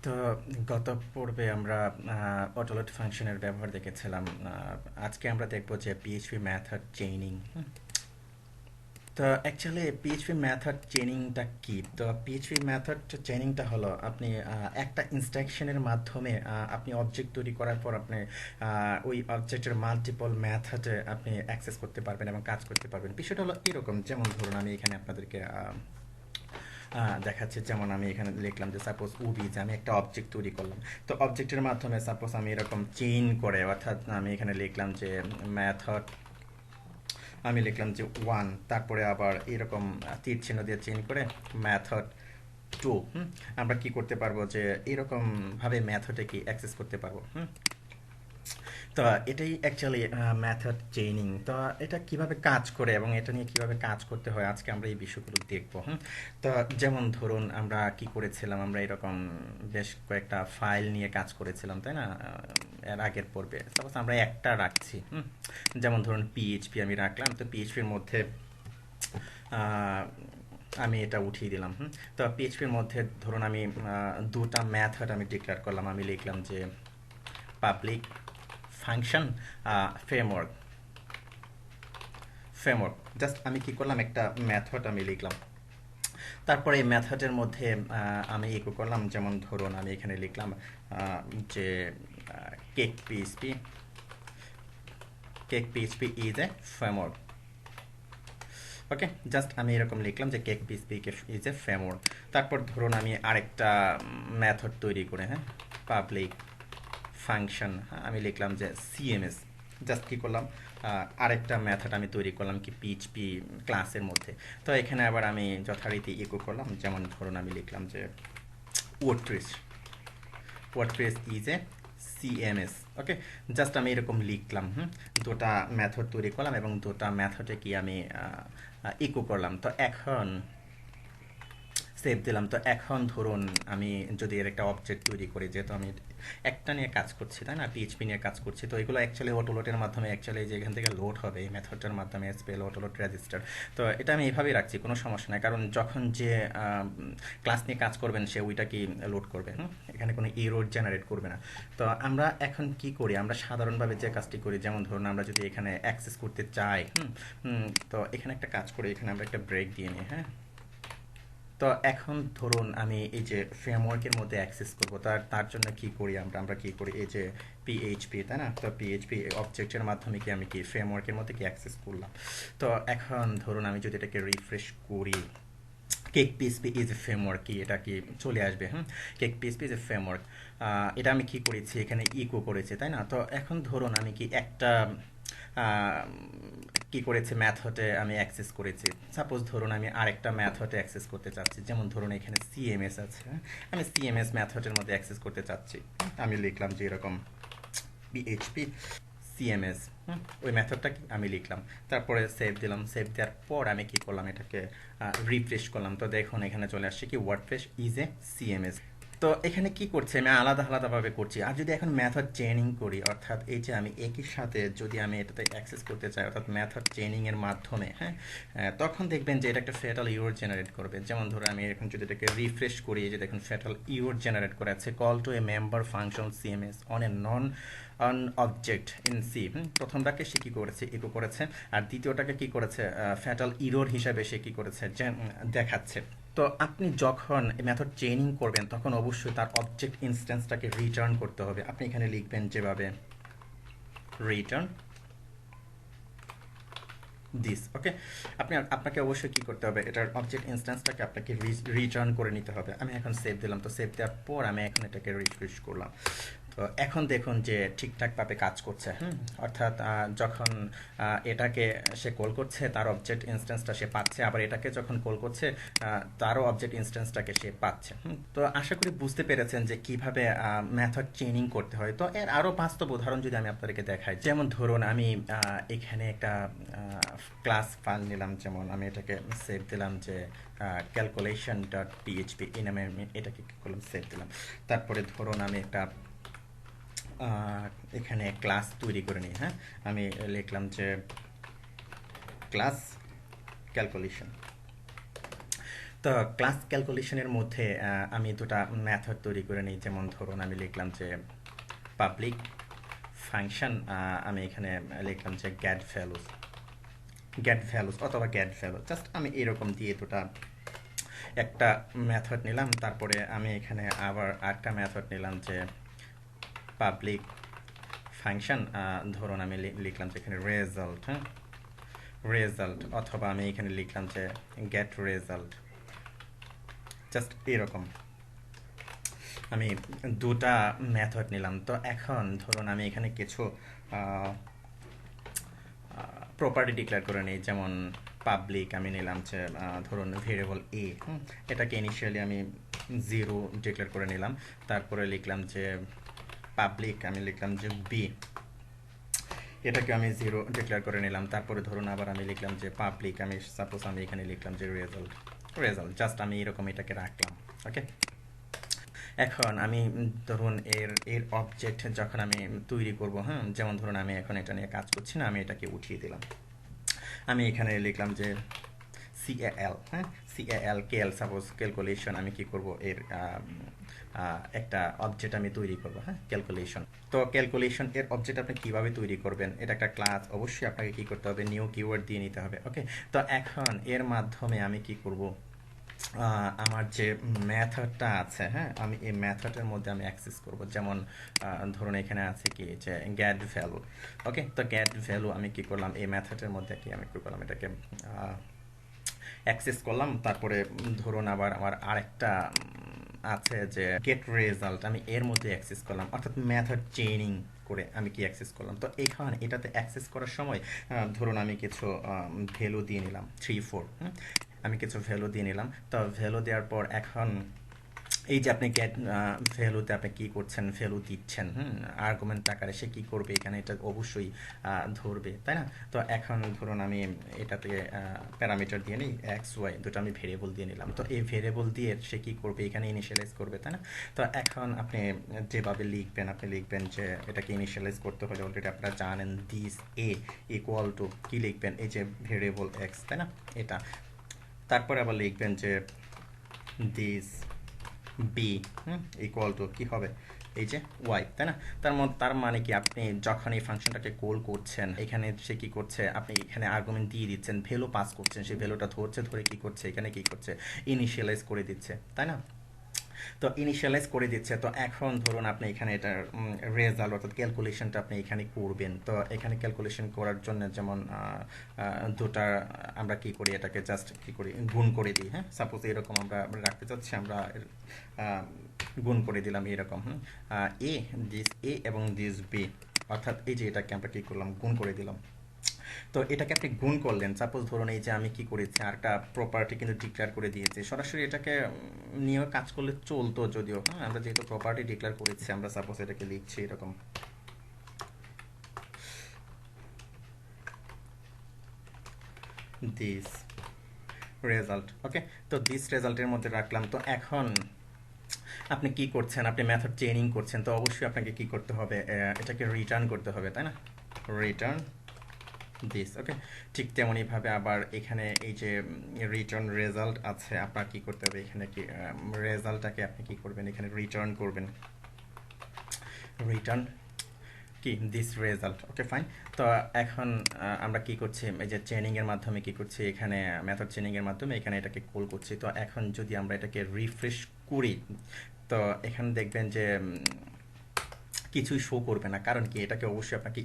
তো গত পর্বে আমরা অটোলোড ফাংশনের ব্যবহার দেখেছিলাম। আজকে আমরা দেখব যে পিএইচপি মেথড চেইনিং। তো অ্যাকচুয়ালি পিএইচপি মেথড চেইনিংটা কি? তো পিএইচপি মেথড চেইনিংটা হলো আপনি একটা ইনস্ট্রাকশনের মাধ্যমে আপনি অবজেক্ট তৈরি করার পর আপনি ওই অবজেক্টের মাল্টিপল মেথডে আপনি অ্যাক্সেস করতে পারবেন এবং কাজ করতে পারবেন। বিষয়টা হলো এরকম, যেমন ধরুন আমি এখানে আপনাদেরকে দেখাচ্ছে, যেমন আমি এখানে লিখলাম যে সাপোজ উবি, যে আমি একটা অবজেক্ট তৈরি করলাম। তো অবজেক্টের মাধ্যমে সাপোজ আমি এরকম চেইন করে, অর্থাৎ আমি এখানে লিখলাম যে মেথড, আমি লিখলাম যে ওয়ান, তারপরে আবার এরকম তীর চিহ্ন দিয়ে চেইন করে মেথড টু। আমরা কি করতে পারবো যে এরকম ভাবে মেথডে কি অ্যাক্সেস করতে পারবো। তো এটাই অ্যাকচুয়ালি মেথড চেইনিং। তো এটা কিভাবে কাজ করে এবং এটা নিয়ে কিভাবে কাজ করতে হয়, আজকে আমরা এই বিষয়গুলো দেখবো। তো যেমন ধরুন আমরা কি করেছিলাম, আমরা এরকম বেশ কয়েকটা ফাইল নিয়ে কাজ করেছিলাম, তাই না? এর আগের পর্বে সাপোজ আমরা একটা রাখছি। যেমন ধরুন পিএইচপি আমি রাখলাম, তো পিএইচপির মধ্যে আহ, আমি এটা উঠিয়ে দিলাম। তো পিএইচপির মধ্যে ধরুন আমি দুটা মেথড আমি ডিক্লেয়ার করলাম। আমি লিখলাম যে public function framework framework just আমি কি করলাম, একটা মেথড আমি লিখলাম। তারপরে এই মেথডের মধ্যে আমি ইকো করলাম, যেমন ধরুন আমি এখানে লিখলাম যে cake PHP is a framework. Okay, just আমি এরকম লিখলাম যে cake PHP is a framework. তারপর ধরুন আমি আরেকটা মেথড তৈরি করে, পাবলিক ফাংশন, আমি লিখলাম যে সিএমএস। জাস্ট কি করলাম, আরেকটা মেথড আমি তৈরি করলাম কি পিএইচপি ক্লাসের মধ্যে। তো এখানে আবার আমি যথারীতি ইকো করলাম, যেমন ধরুন আমি লিখলাম যে WordPress is a CMS. Okay, just আমি এরকম লিখলাম। দুটা মেথড তৈরি করলাম এবং দুটা মেথডে কি আমি ইকো করলাম। তো এখন সেভ দিলাম। তো এখন ধরুন আমি যদি এর একটা অবজেক্ট তৈরি করি, যেহেতু আমি একটা নিয়ে কাজ করছি, তাই না, পিএইচপি নিয়ে কাজ করছি, তো এগুলো অ্যাকচুয়ালি অটোলোডের মাধ্যমে অ্যাকচুয়ালি যে এখান থেকে লোড হবে এই মেথডটার মাধ্যমে এসপিএল অটোলোড রেজিস্টার। তো এটা আমি এইভাবেই রাখছি, কোনো সমস্যা নাই, কারণ যখন যে ক্লাস নিয়ে কাজ করবেন সে ওইটা কি লোড করবে। এখানে কোনো এরর জেনারেট করবে না। তো আমরা এখন কি করি, আমরা সাধারণভাবে যে কাজটি করি, যেমন ধরুন আমরা যদি এখানে অ্যাক্সেস করতে চাই, তো এখানে একটা কাজ করি, এখানে আমরা একটা ব্রেক দিয়ে নিই। হ্যাঁ, তো এখন ধরুন আমি এই যে ফ্রেমওয়ার্কের মধ্যে অ্যাক্সেস করব, তার জন্য কি করি, আমরা কি করি, এই যে পিএইচপি, তাই না? তো পিএইচপি অবজেক্টের মাধ্যমে কি আমি কি ফ্রেমওয়ার্কের মধ্যে কি অ্যাক্সেস করলাম। তো এখন ধরুন আমি যদি এটাকে রিফ্রেশ করি, cake PHP is a framework, কি এটা কি চলে আসবে। Cake PHP is a framework, এটা আমি কি করেছি, এখানে ইকো করেছি, তাই না? তো এখন ধরুন আমি কি একটা কি করেছি, মেথডে আমি অ্যাক্সেস করেছি। সাপোজ ধরুন আমি আরেকটা মেথডে অ্যাক্সেস করতে চাচ্ছি, যেমন ধরুন এখানে সিএমএস আছে, আমি সিএমএস মেথডের মধ্যে অ্যাক্সেস করতে চাচ্ছি। আমি লিখলাম যে এরকম পিএইচপি সিএমএস, ওই মেথডটা আমি লিখলাম। তারপরে সেভ দিলাম। সেভ দেওয়ার পর আমি কি করলাম, এটাকে রিফ্রেশ করলাম। তো দেখুন এখানে চলে আসছে কি ওয়ার্ডপ্রেস ইজ এ সিএমএস। তো এখানে কি করছে, আমি আলাদা আলাদাভাবে করছি। আর যদি এখন মেথড চেইনিং করি, অর্থাৎ এই যে আমি একই সাথে যদি আমি এটাতে অ্যাক্সেস করতে চাই, অর্থাৎ মেথড চেইনিং এর মাধ্যমে, তখন দেখবেন যে এটা একটা ফ্যাটাল ইউর জেনারেট করবে। যেমন ধরো আমি এখন যদি এটাকে রিফ্রেশ করি, এই যে দেখুন ফ্যাটাল ইউর জেনারেট করে আছে, call to a member function CMS on a non on object in C. প্রথমটাকে সে কি করেছে, ইকো করেছে, আর দ্বিতীয়টাকে কি করেছে, ফ্যাটাল ইরোর হিসাবে সে কি করেছে, দেখাচ্ছে। তো আপনি যখন মেথড চেইনিং করবেন তখন অবশ্যই তার অবজেক্ট ইনস্ট্যান্সটাকে রিটার্ন করতে হবে। আপনি এখানে লিখবেন যেভাবে রিটার্ন দিস। ওকে, আপনাকে অবশ্যই কি করতে হবে, এটার অবজেক্ট ইনস্ট্যান্সটাকে আপনাকে রিটার্ন করে নিতে হবে। আমি এখন সেভ দিলাম। তো সেভ দেওয়ার পর আমি এখন এটাকে রিফ্রেশ করলাম। তো এখন দেখুন যে ঠিকঠাকভাবে কাজ করছে। অর্থাৎ যখন এটাকে সে কল করছে তার অবজেক্ট ইনস্ট্যান্সটা সে পাচ্ছে, আবার এটাকে যখন কল করছে তারও অবজেক্ট ইনস্ট্যান্সটাকে সে পাচ্ছে। তো আশা করি বুঝতে পেরেছেন যে কিভাবে মেথড চেইনিং করতে হয়। তো এর আরও বাস্তব উদাহরণ যদি আমি আপনাদেরকে দেখাই, যেমন ধরুন আমি এখানে একটা ক্লাস ফাইল নিলাম, যেমন আমি এটাকে সেভ দিলাম যে ক্যালকুলেশন ডট পিএইচপি, এই নামে আমি এটাকে কি করলাম, সেভ দিলাম। তারপরে ধরুন আমি একটা এখানে ক্লাস তৈরি করে নিই। আমি লিখলাম যে ক্লাস ক্যালকুলেশন। তো ক্লাস ক্যালকুলেশনের মধ্যে আমি দুটা মেথড তৈরি করে নিই। যেমন ধরুন আমি লিখলাম যে পাবলিক ফাংশন, আমি এখানে লিখলাম যে গেট ভ্যালুস অথবা গেট ভ্যালু, জাস্ট আমি এরকম দিয়ে দুটা একটা মেথড নিলাম। তারপরে আমি এখানে আবার একটা মেথড নিলাম যে পাবলিক ফাংশন, ধরুন আমি লিখলাম যে এখানে রেজাল্ট, হ্যাঁ, রেজাল্ট, অথবা আমি এখানে লিখলাম যে গেট রেজাল্ট, জাস্ট এরকম আমি দুটা মেথড নিলাম। তো এখন ধরুন আমি এখানে কিছু প্রপার্টি ডিক্লেয়ার করে নিই। যেমন পাবলিক আমি নিলাম যে ধরুন ভেরিয়েবল এ, এটাকে ইনিশিয়ালি আমি 0 ডিক্লেয়ার করে নিলাম। তারপরে লিখলাম যে পাবলিক আমি লিখলাম যে বি, এটাকে আমি 0 ডিক্লেয়ার করে নিলাম। তারপরে ধরুন আবার আমি লিখলাম যে পাবলিক, আমি সাপোজ আমি এখানে লিখলাম যে রেজাল্ট, জাস্ট আমি এরকম এটাকে রাখলাম। ওকে, এখন আমি ধরুন এর অবজেক্ট যখন আমি তৈরি করব, হ্যাঁ, যেমন ধরুন আমি এখন এটা নিয়ে কাজ করছি না, আমি এটাকে উঠিয়ে দিলাম। আমি এখানে লিখলাম যে CAL, হ্যাঁ, CAL সাপোজ ক্যালকুলেশন, আমি কি করব এর একটা অবজেক্ট আমি তৈরি করব, হ্যাঁ, ক্যালকুলেশন। তো ক্যালকুলেশন এর অবজেক্ট আপনি কিভাবে তৈরি করবেন, এটা একটা ক্লাস, অবশ্যই আপনাকে কি করতে হবে, নিউ কিওয়ার্ড দিয়ে নিতে হবে। ওকে, তো এখন এর মাধ্যমে আমি কি করব, আমার যে মেথডটা আছে, হ্যাঁ, আমি এই মেথডের মধ্যে আমি অ্যাক্সেস করব। যেমন ধরুন এখানে আছে কি যে গেট ভ্যালু। ওকে, তো গেট ভ্যালু আমি কি করলাম, এই মেথডের মধ্যে কি আমি কি করলাম, এটাকে অ্যাক্সেস করলাম। তারপরে ধরুন আবার আমার আরেকটা আছে যে গেট রেজাল্ট, আমি এর মধ্যে অ্যাক্সেস করলাম, অর্থাৎ মেথড চেইনিং করে আমি কি অ্যাক্সেস করলাম। তো এখানে এটাতে অ্যাক্সেস করার সময় ধরুন আমি কিছু ভ্যালু দিয়ে নিলাম 3 4, আমি কিছু ভ্যালু দিয়ে নিলাম। তো ভ্যালু দেওয়ার পর এখন এই যে আপনি গেট ভ্যালুতে আপনি কি করছেন, ভ্যালু দিচ্ছেন, আর্গুমেন্ট আকারে সে কি করবে এখানে, এটা অবশ্যই ধরবে, তাই না। তো এখন ধরুন আমি এটাতে প্যারামিটার দিয়ে নিই এক্স ওয়াই, দুটো আমি ভেরিয়েবল দিয়ে নিলাম। তো এই ভেরিয়েবল দিয়ে সে কি করবে, এখানে ইনিশিয়ালাইজ করবে, তাই না। তো এখন আপনি যেভাবে লিখবেন, আপনি লিখবেন যে এটাকে ইনিশিয়ালাইজ করতে হলে অলরেডি আপনারা জানেন দিস এ ইকুয়াল টু কি লিখবেন, এই যে ভেরিয়েবল এক্স, তাই না, এটা। তারপরে আবার লিখবেন যে দিস বি ইকুয়াল টু কি হবে, এই যে ওয়াই, তাই না। তার মানে কি, আপনি যখন এই ফাংশনটাকে কল করছেন, এখানে সে কি করছে, আপনি এখানে আর্গুমেন্ট দিয়ে দিচ্ছেন, ভ্যালু পাস করছেন, সেই ভ্যালুটা ধরে কি করছে, এখানে কি করছে, ইনিশিয়ালাইজ করে দিচ্ছে, তাই না। তো ইনিশিয়ালাইজ করে দিচ্ছে। তো এখন ধরুন আপনি এখানে এটার রেজাল্ট অর্থাৎ ক্যালকুলেশনটা আপনি এখানে করবেন। তো এখানে ক্যালকুলেশন করার জন্য যেমন দুটা আমরা কি করি, এটাকে জাস্ট কি করি, গুণ করে দিই, হ্যাঁ। সাপোজ এরকম আমরা রাখতে চাচ্ছি, আমরা গুণ করে দিলাম এরকম, এ দিস এ এবং দিস বি, অর্থাৎ এই যে এটাকে আমরা কি করলাম, গুণ করে দিলাম। তো এটাকে আপনি গুণ করলেন। সাপোজ ধরুন এই যে আমি কি করেছি, আরেকটা প্রপার্টি কিন্তু ডিক্লেয়ার করে দিয়েছি, সরাসরি এটাকে নিয়ে কাজ করলে চলতো যদিও, হ্যাঁ, আমরা যেহেতু প্রপার্টি ডিক্লেয়ার করেছি, আমরা সাপোজ এটাকে লিখছি এরকম দিস রেজাল্ট। ওকে, তো দিস রেজাল্টের মধ্যে রাখলাম। তো এখন আপনি কি করছেন, আপনি মেথড চেইনিং করছেন, তো অবশ্যই আপনাকে কি করতে হবে, এটাকে রিটার্ন করতে হবে, তাই না, রিটার্ন দিস। ওকে, ঠিক তেমনইভাবে আবার এখানে এই যে রিটার্ন রেজাল্ট আছে, আপনার কি করতে হবে, এখানে কি রেজাল্টটাকে আপনি কি করবেন, এখানে রিটার্ন করবেন, রিটার্ন কি দিস রেজাল্ট। Okay, fine. তো এখন আমরা কি করছি, এই যে চেইনিং এর মাধ্যমে কি করছি, এখানে মেথড চেইনিং এর মাধ্যমে এখানে এটাকে কল করছি। তো এখন যদি আমরা এটাকে রিফ্রেশ করি, তো এখানে দেখবেন যে কিছুই শো করবে না। কারণ কি, এটাকে অবশ্যই আপনাকে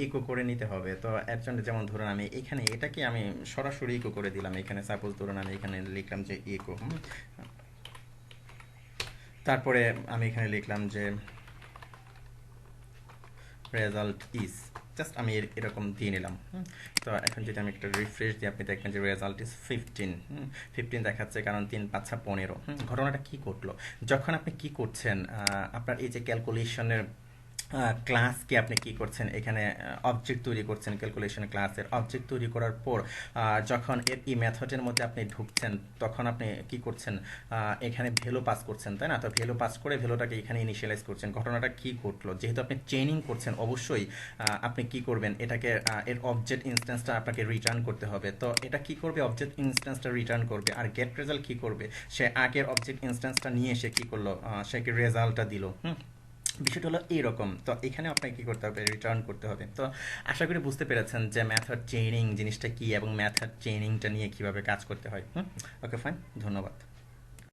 ইকো করে নিতে হবে। তো এর জন্য যেমন ধরুন আমি এখানে এটাকে আমি সরাসরি ইকো করে দিলাম। এখানে সাপোজ ধরুন আমি এখানে লিখলাম যে ইকো, তারপরে আমি এখানে লিখলাম যে রেজাল্ট ইজ, জাস্ট আমি এরকম দিয়ে নিলাম। তো এখন যদি আমি একটা রিফ্রেশ দিই, আপনি দেখবেন যে রেজাল্ট ইজ 15 দেখাচ্ছে, কারণ 3 5 15। ঘটনাটা কি ঘটলো, যখন আপনি কি করছেন, আপনার এই যে ক্যালকুলেশনের ক্লাসকে আপনি কি করছেন এখানে অবজেক্ট তৈরি করছেন, ক্যালকুলেশন ক্লাসের অবজেক্ট তৈরি করার পর যখন এর এই মেথডের মধ্যে আপনি ঢুকছেন তখন আপনি কি করছেন, এখানে ভ্যালু পাস করছেন, তাই না? তো ভ্যালু পাস করে ভ্যালুটাকে এখানে ইনিশিয়ালাইজ করছেন। ঘটনাটা কি ঘটলো, যেহেতু আপনি চেইনিং করছেন অবশ্যই আপনি কি করবেন, এটাকে এর অবজেক্ট ইনস্ট্যান্সটা আপনাকে রিটার্ন করতে হবে। তো এটা কি করবে, অবজেক্ট ইনস্ট্যান্সটা রিটার্ন করবে। আর গেট রেজাল্ট কি করবে, সে আগের অবজেক্ট ইনস্ট্যান্সটা নিয়ে এসে কি করলো, সে কি রেজাল্টটা দিল। বিষয়টা হলো এইরকম। তো এখানে আপনাকে কি করতে হবে, রিটার্ন করতে হবে। তো আশা করি বুঝতে পেরেছেন যে মেথড চেইনিং জিনিসটা কি এবং মেথড চেইনিংটা নিয়ে কিভাবে কাজ করতে হয়। ওকে ফাইন, ধন্যবাদ।